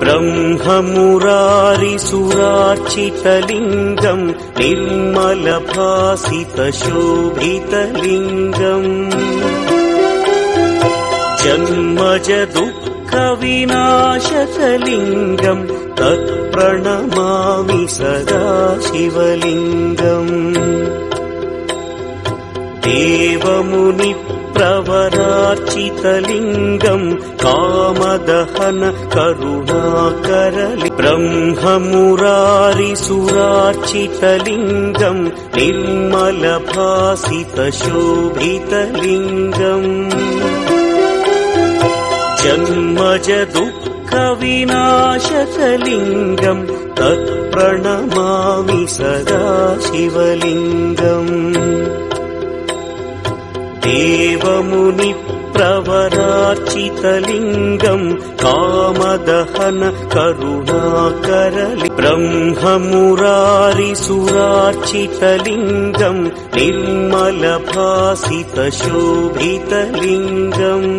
ब्रह्ममुरारिसुरार्चितलिङ्गम् निर्मलभासितशोभितलिङ्गम् जन्मजदुःखविनाशकलिङ्गम् तत्प्रणमामि सदा शिवलिङ्गम् देवमुनिप्रवरार्चितलिङ्गम् कामदहन करुणाकरलिङ्गम् ब्रह्ममुरारिसुरार्चितलिङ्गम् निर्मलभासितशोभितलिङ्गम् जन्मजदुःखविनाशकलिङ्गम् तत्प्रणमामि सदा शिवलिङ्गम् देवमुनिप्रवरार्चितलिङ्गम् कामदहन करुणाकरलिङ्गम् ब्रह्ममुरारिसुरार्चितलिङ्गम् निर्मलभासितशोभितलिङ्गम्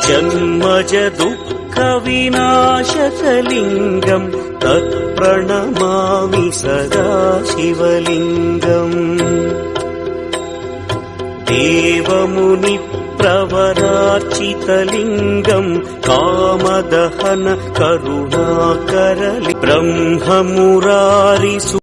जन्मजदुःखविनाशकलिङ्गम् तत्प्रणमामि सदा शिवलिङ्गम् देवमुनिप्रवरार्चितलिङ्गम् कामदहन करुणाकरलिङ्गम् ब्रह्ममुरारिसु